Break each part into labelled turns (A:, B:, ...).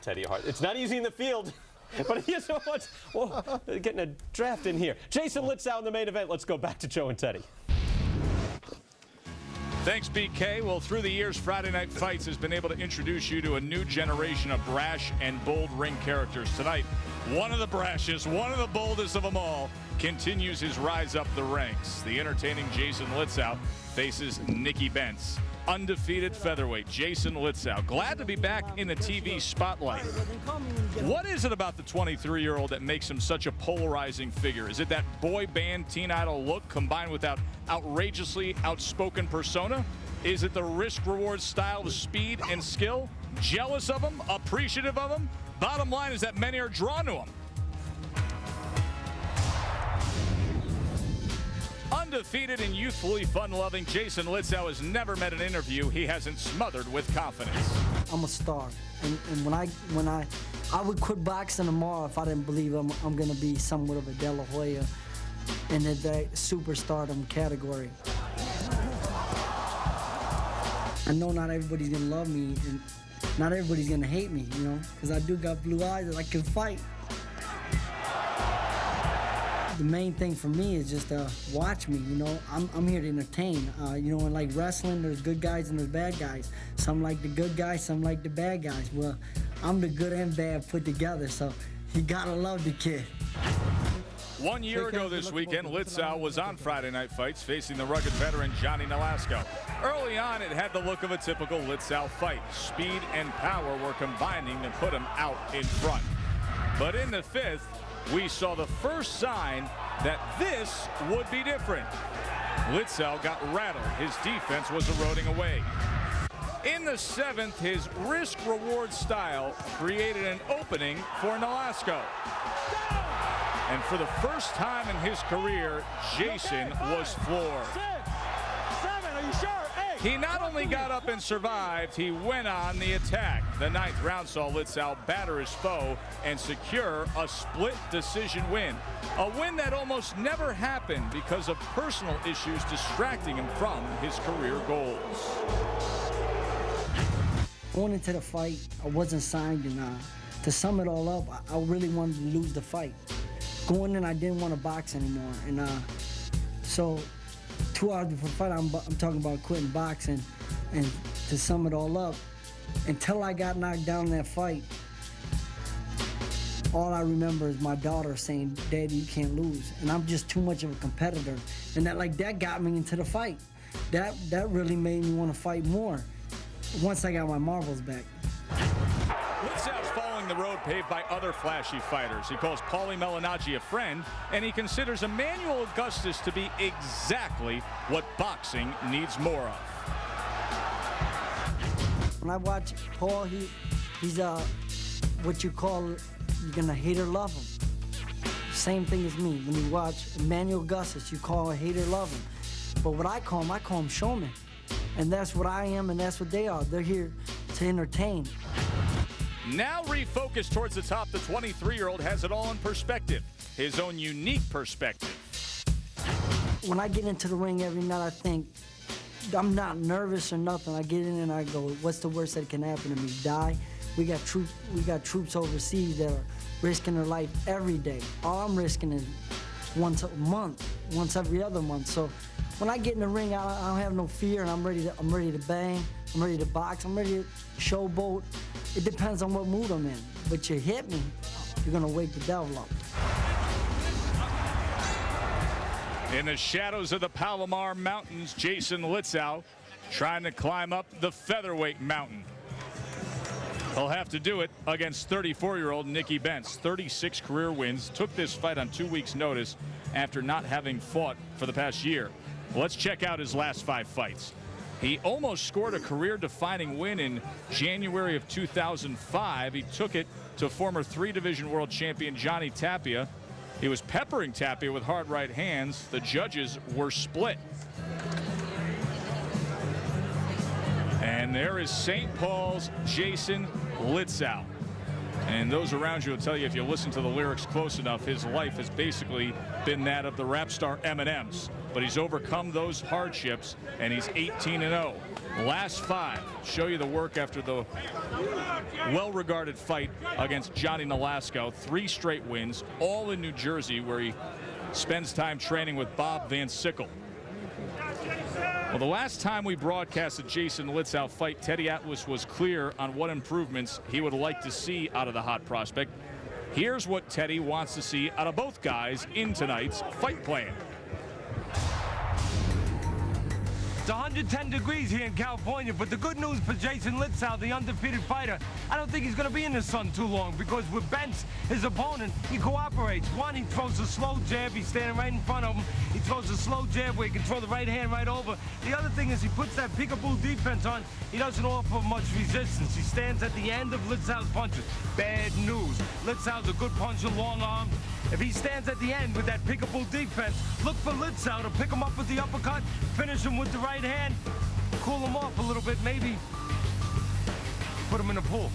A: Teddy Hart. It's not easy in the field, but he is so much. Whoa, getting a draft in here. Jason Litzau in the main event. Let's go back to Joe and Teddy.
B: Thanks, BK. Well, through the years, Friday Night Fights has been able to introduce you to a new generation of brash and bold ring characters. Tonight, one of the brashest, one of the boldest of them all, continues his rise up the ranks. The entertaining Jason Litzau faces Nicky Bentz. Undefeated featherweight Jason Litzau. Glad to be back in the TV spotlight. What is it about the 23-year-old that makes him such a polarizing figure? Is it that boy band teen idol look combined with that outrageously outspoken persona? Is it the risk-reward style of speed and skill? Jealous of him? Appreciative of him? Bottom line is that many are drawn to him. Undefeated and youthfully fun-loving, Jason Litzau has never met an interview he hasn't smothered with confidence.
C: I'm a star, and when I would quit boxing tomorrow if I didn't believe I'm going to be somewhat of a De La Hoya in the superstardom category. I know not everybody's going to love me, and not everybody's going to hate me, you know, because I do got blue eyes and I can fight. The main thing for me is just watch me, you know. I'm here to entertain. You know, and like wrestling, there's good guys and there's bad guys. Some like the good guys, some like the bad guys. Well, I'm the good and bad put together, so you gotta love the kid.
B: 1 year ago this weekend, Litzau was on Friday Night Fights facing the rugged veteran Johnny Nolasco. Early on, it had the look of a typical Litzau fight. Speed and power were combining to put him out in front. But in the fifth, we saw the first sign that this would be different. Litzau got rattled. His defense was eroding away. In the seventh, his risk-reward style created an opening for Nolasco. And for the first time in his career, Jason was floored.
D: 6, 7, are you sure? 8.
B: He not only got up and survived, he went on the attack. The ninth round saw Litzau batter his foe and secure a split decision win. A win that almost never happened because of personal issues distracting him from his career goals.
C: Going into the fight, I wasn't signed, and to sum it all up, I really wanted to lose the fight. Going in, I didn't want to box anymore, and so 2 hours before the fight, I'm talking about quitting boxing, and to sum it all up, until I got knocked down in that fight, all I remember is my daughter saying, "Daddy, you can't lose," and I'm just too much of a competitor, and that got me into the fight. That really made me want to fight more once I got my marbles back.
B: Litzau's following the road paved by other flashy fighters. He calls Paulie Malignaggi a friend, and he considers Emmanuel Augustus to be exactly what boxing needs more of.
C: When I watch Paul, he's what you call, you're gonna hate or love him. Same thing as me. When you watch Emmanuel Augustus, you call a hate or love him. But what I call him showman. And that's what I am, and that's what they are. They're here to entertain.
B: Now refocused towards the top, the 23-year-old has it all in perspective, his own unique perspective.
C: When I get into the ring every night, I think, I'm not nervous or nothing. I get in and I go, what's the worst that can happen to me? Die? We got troops overseas that are risking their life every day. All I'm risking is once a month, once every other month. So when I get in the ring, I don't have no fear, and I'm ready to bang, I'm ready to box, I'm ready to showboat. It depends on what mood I'm in. But you hit me, you're gonna wake the devil up.
B: In the shadows of the Palomar Mountains, Jason Litzau trying to climb up the featherweight mountain. He'll have to do it against 34-year-old Nicky Bentz. 36 career wins, took this fight on 2 weeks' notice after not having fought for the past year. Let's check out his last 5 fights. He almost scored a career-defining win in January of 2005. He took it to former 3-division world champion Johnny Tapia. He was peppering Tapia with hard right hands. The judges were split. And there is St. Paul's Jason Litzau. And those around you will tell you, if you listen to the lyrics close enough, his life has basically been that of the rap star Eminem's. but he's overcome those hardships, and he's 18-0. Last 5 show you the work after the well-regarded fight against Johnny Nolasco. 3 straight wins, all in New Jersey, where he spends time training with Bob Van Sickle. Well, the last time we broadcast the Jason Litzau fight, Teddy Atlas was clear on what improvements he would like to see out of the hot prospect. Here's what Teddy wants to see out of both guys in tonight's fight plan.
E: It's 110 degrees here in California, but the good news for Jason Litzau, the undefeated fighter, I don't think he's going to be in the sun too long, because with Bentz, his opponent, he cooperates. One, he throws a slow jab. He's standing right in front of him. He throws a slow jab where he can throw the right hand right over. The other thing is he puts that peekaboo defense on. He doesn't offer much resistance. He stands at the end of Litzau's punches. Bad news. Litzau's a good puncher, long arm. If he stands at the end with that peekaboo defense, look for Litzau to pick him up with the uppercut, finish him with the right hand, cool him off a little bit, maybe put him in the pool.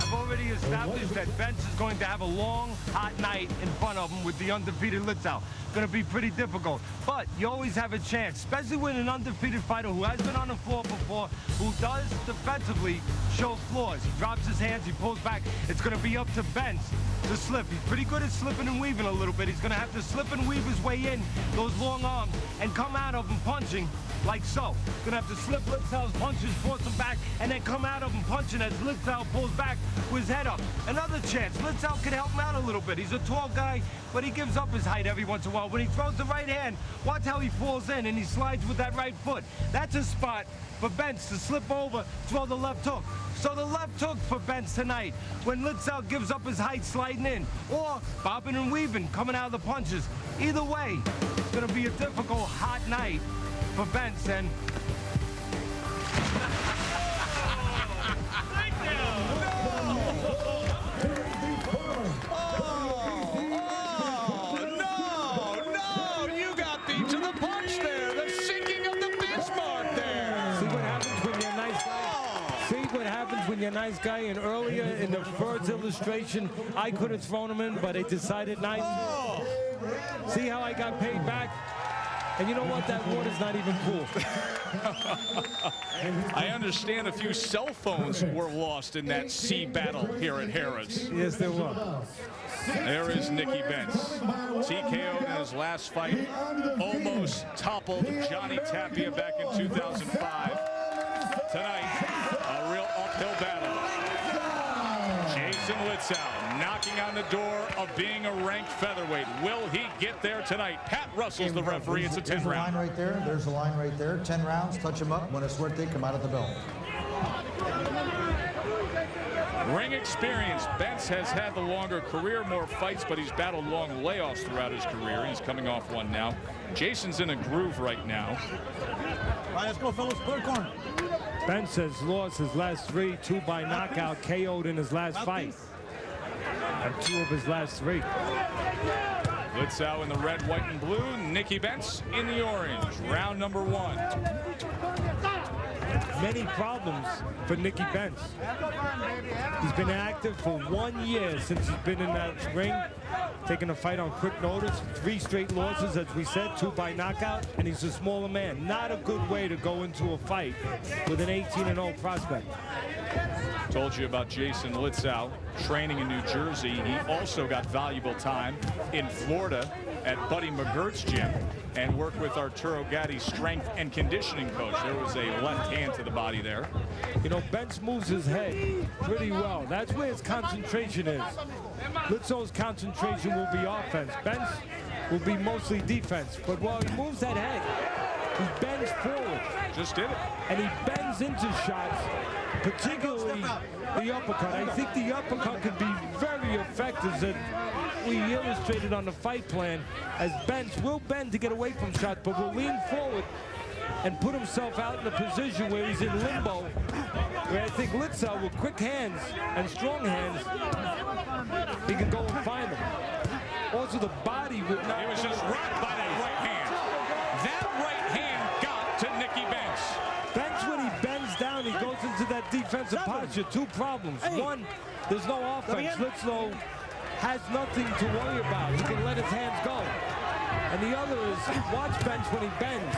E: I've already established that Bentz is going to have a long, hot night in front of him with the undefeated Litzau. Going to be pretty difficult, but you always have a chance, especially with an undefeated fighter who has been on the floor before, who does defensively show flaws. He drops his hands, he pulls back. It's going to be up to Bentz to slip. He's pretty good at slipping and weaving a little bit. He's going to have to slip and weave his way in those long arms and come out of him punching like so. He's going to have to slip Litzau's punches, force him back, and then come out of him punching as Litzau pulls back with his head up. Another chance. Litzau can help him out a little bit. He's a tall guy, but he gives up his height every once in a while. When he throws the right hand, watch how he falls in and he slides with that right foot. That's a spot for Bentz to slip over, throw the left hook. So the left hook for Bentz tonight, when Litzau gives up his height sliding in, or bobbing and weaving, coming out of the punches. Either way, it's going to be a difficult, hot night for Bentz. And when you're a nice guy, and earlier in the first illustration, I could have thrown him in, but they decided not to. See how I got paid back? And you know what? That water's not even cool.
B: I understand a few cell phones were lost in that sea battle here at Harrah's.
E: Yes, there were.
B: There is Nicky Bentz. TKO'd in his last fight. Almost toppled Johnny Tapia back in 2005. Tonight, a real uphill battle. Jason Litzau knocking on the door of being a ranked featherweight. Will he get there tonight? Pat Russell's the referee. It's a 10 round.
F: There's a line right there. There's a line right there. 10 rounds. Touch him up. When it's worth it, come out of the bell.
B: Ring experience. Bentz has had the longer career, more fights, but he's battled long layoffs throughout his career. He's coming off one now. Jason's in a groove right now.
D: All right, let's go, fellas. Third corner.
E: Bentz has lost his last 3, 2 by knockout, KO'd in his last fight. And 2 of his last 3.
B: Litzau in the red, white, and blue. Nicky Bentz in the orange. Round number 1.
E: Many problems for Nicky Bentz. He's been active for 1 year since he's been in that ring, taking a fight on quick notice. 3 straight losses, as we said, 2 by knockout, and he's a smaller man. Not a good way to go into a fight with an 18-0 prospect.
B: Told you about Jason Litzau training in New Jersey. He also got valuable time in Florida at Buddy McGirt's gym and worked with Arturo Gatti, strength and conditioning coach. There was a left hand to the body there.
E: You know, Bentz moves his head pretty well. That's where his concentration is. Litzau's concentration will be offense. Bentz will be mostly defense. But while he moves that head, he bends forward.
B: Just did it.
E: And he bends into shots, particularly the uppercut. I think the uppercut could be very effective, as we illustrated on the fight plan, as Bentz will bend to get away from shots, but will lean forward and put himself out in a position where he's in limbo, where I think Litzau, with quick hands and strong hands, he can go and find him. Also, the body would not...
B: He was just rocked by that right hand. That right hand got to Nicky Bentz.
E: Bentz, when he bends down, he goes into that defensive posture. 2 problems. 1, there's no offense. Litzau has nothing to worry about. He can let his hands go. And the other is, watch Bentz when he bends.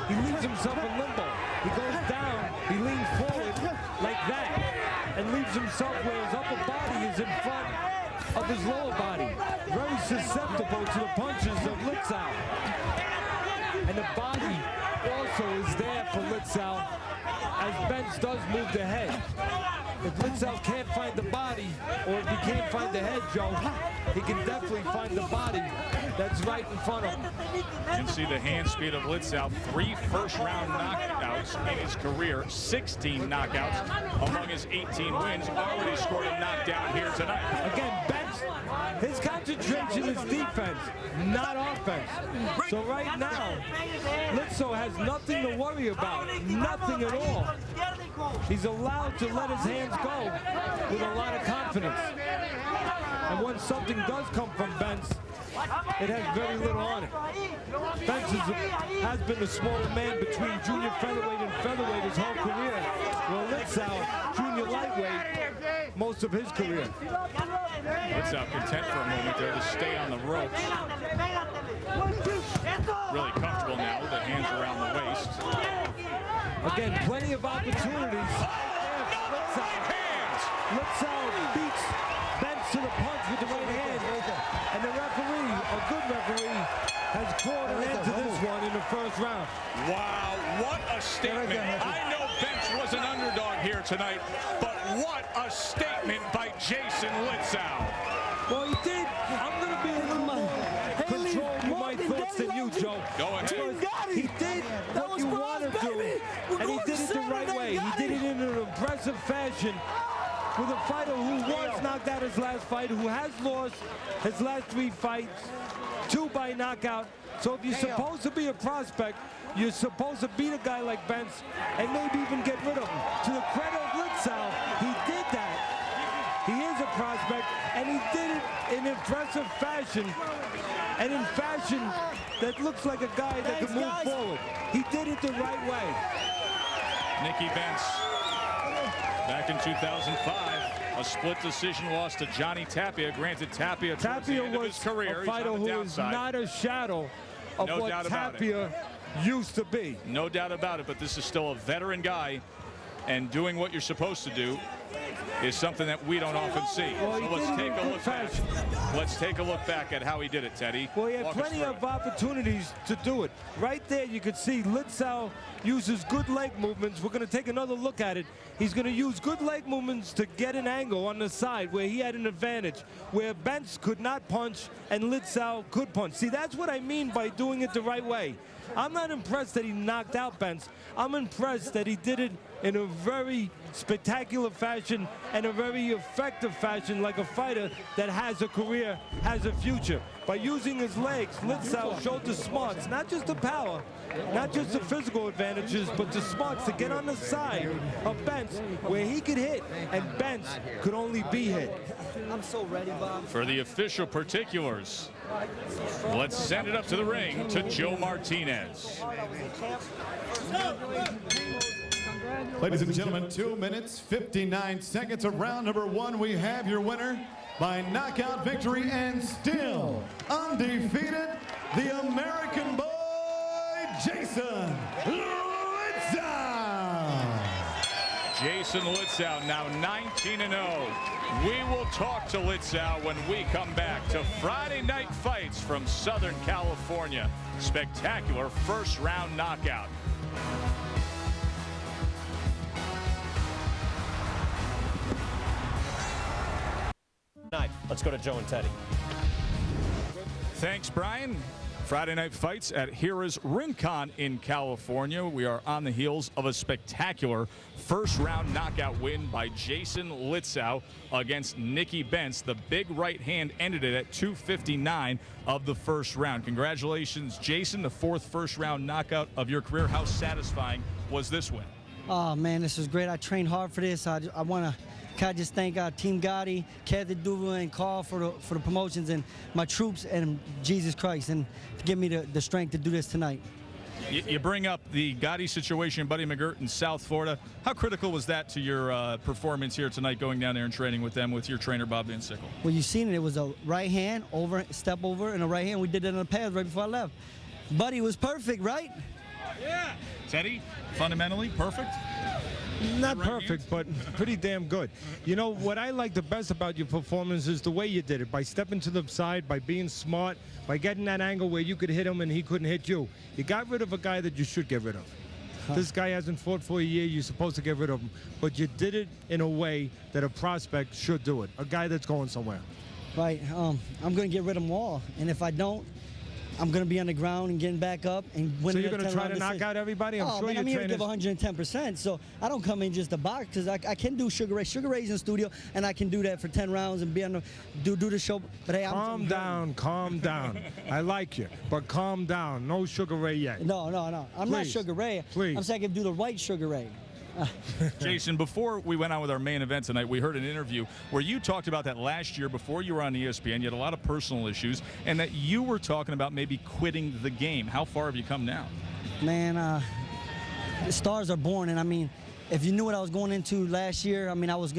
E: He leaves himself in limbo. He goes down, he leans forward like that, and leaves himself where his upper body is in front of his lower body. Very susceptible to the punches of Litzau. And the body also is there for Litzau as Bentz does move the head. If Litzau can't find the body, or if he can't find the head, Joe, he can definitely find the body that's right in front of him.
B: You can see the hand speed of Litzau. 3 first-round knockouts in his career, 16 knockouts among his 18 wins. Already scored a knockdown here tonight.
E: Again, Bentz, his concentration is defense, not offense. So right now, Litzau has nothing to worry about, nothing at all. He's allowed to let his hands go with a lot of confidence. And when something does come from Bentz, it has very little on it. Bentz has been a smaller man between junior featherweight and featherweight his whole career. Well, Litzau, junior lightweight, most of his career.
B: Litzau content for a moment there to stay on the ropes. Really comfortable now with the hands around the waist.
E: Again, plenty of opportunities. Litzau beats Bentz to the punch with the right hand. And the referee, a good referee, has called an end to this one in the first round.
B: Wow, what a statement. I know Bentz was an underdog here tonight, but what a statement by Jason Litzau.
E: Well, he did. I'm going to be a little more controlled with my thoughts than you, Joe.
B: Go ahead.
E: He did what you want to do, and he did it the right way. He did it in an impressive fashion with a fighter who was knocked out his last fight, who has lost his last 3 fights, 2 by knockout. So if you're supposed to be a prospect, you're supposed to beat a guy like Bentz and maybe even get rid of him. To the credit of Litzau, he did that. He is a prospect, and he did it in impressive fashion, and in fashion that looks like a guy that can move forward. He did it the right way.
B: Nicky Bentz, back in 2005, a split decision loss to Johnny Tapia. Granted, Tapia towards the end of his career,
E: a fighter who is not a shadow of what Tapia used to be.
B: No doubt about it, but this is still a veteran guy, and doing what you're supposed to do is something that we don't often see.
E: Well,
B: so let's take a look back. Let's take a look back at how he did it, Teddy.
E: Well, he had plenty of opportunities to do it. Right there, you could see Litzau uses good leg movements. We're going to take another look at it. He's going to use good leg movements to get an angle on the side where he had an advantage, where Bentz could not punch and Litzau could punch. See, that's what I mean by doing it the right way. I'm not impressed that he knocked out Bentz. I'm impressed that he did it in a very spectacular fashion and a very effective fashion, like a fighter that has a career, has a future. By using his legs, Litzau showed the smarts, not just the power, not just the physical advantages, but the smarts to get on the side of Bentz where he could hit and Bentz could only be hit.
C: I'm so ready, Bob.
B: For the official particulars, let's send it up to the ring to Joe Martinez.
G: Ladies and gentlemen, 2 minutes, 59 seconds of round number 1. We have your winner by knockout victory and still undefeated, the American boy, Jason Litzau.
B: Jason Litzau now 19-0. We will talk to Litzau when we come back to Friday Night Fights from Southern California. Spectacular first round knockout.
A: Let's go to Joe and Teddy.
B: Thanks, Brian. Friday Night Fights at Hira's Rincon in California. We are on the heels of a spectacular first-round knockout win by Jason Litzau against Nicky Bentz. The big right hand ended it at 2:59 of the first round. Congratulations, Jason, the 4th first-round knockout of your career. How satisfying was this win?
C: Oh, man, this was great. I trained hard for this. I want to just thank Team Gotti, Kevin Duva, and Carl for the promotions, and my troops, and Jesus Christ, and to give me the strength to do this tonight.
B: You bring up the Gotti situation, Buddy McGirt in South Florida. How critical was that to your performance here tonight, going down there and training with them, with your trainer, Bob Van Sickle?
C: Well, you seen it. It was a right hand, over, step over, and a right hand. We did it in the pads right before I left. Buddy was perfect, right?
B: Yeah. Teddy, fundamentally perfect?
E: Not perfect, but pretty damn good. You know, what I like the best about your performance is the way you did it, by stepping to the side, by being smart, by getting that angle where you could hit him and he couldn't hit you. You got rid of a guy that you should get rid of. This guy hasn't fought for a year. You're supposed to get rid of him. But you did it in a way that a prospect should do it, a guy that's going somewhere.
C: Right. I'm going to get rid of them all. And if I don't, I'm going to be on the ground and getting back up and winning.
E: So you're going to try to knock out everybody? I'm sure
C: man, I'm here to give 110%. So I don't come in just to box, because I can do Sugar Ray. Sugar Ray's in the studio, and I can do that for 10 rounds and be on the do the show. But hey,
E: calm down. I like you, but calm down. No Sugar Ray yet.
C: No. I'm not Sugar Ray.
E: Please.
C: I'm saying I can do the right Sugar Ray.
B: Jason, before we went on with our main event tonight, we heard an interview where you talked about that last year before you were on ESPN. You had a lot of personal issues, and that you were talking about maybe quitting the game. How far have you come now?
C: Man, the stars are born, and I mean, if you knew what I was going into last year, I mean, I was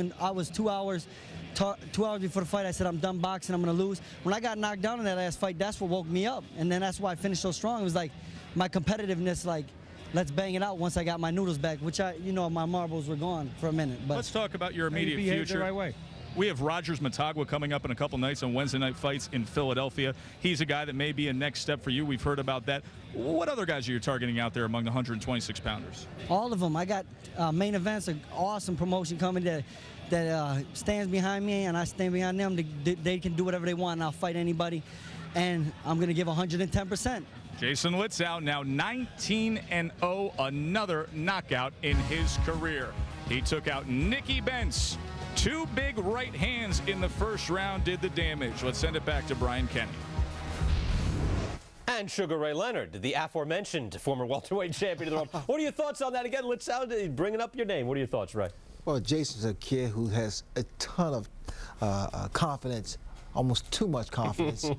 C: 2 hours. 2 hours before the fight, I said, I'm done boxing, I'm going to lose. When I got knocked down in that last fight, that's what woke me up. And then that's why I finished so strong. It was like my competitiveness, like, let's bang it out once I got my noodles back, which my marbles were gone for a minute. But
B: let's talk about your immediate future.
E: The right way.
B: We have Rogers Matagwa coming up in a couple nights on Wednesday night fights in Philadelphia. He's a guy that may be a next step for you. We've heard about that. What other guys are you targeting out there among the 126 pounders?
C: All of them. I got main events, an awesome promotion coming that stands behind me, and I stand behind them. They can do whatever they want, and I'll fight anybody. And I'm going to give 110%.
B: Jason Litzau, now 19-0, another knockout in his career. He took out Nicky Bentz. 2 big right hands in the first round did the damage. Let's send it back to Brian Kenny.
A: And Sugar Ray Leonard, the aforementioned former welterweight champion of the world. What are your thoughts on that again? Litzau, bringing up your name. What are your thoughts, Ray?
F: Well, Jason's a kid who has a ton of confidence, almost too much confidence.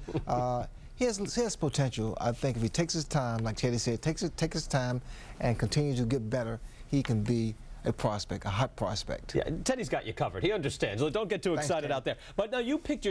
F: He has potential. I think if he takes his time, like Teddy said, takes his time and continues to get better, he can be a prospect, a hot prospect.
A: Yeah, Teddy's got you covered. He understands. Don't get too excited out there. But now you picked your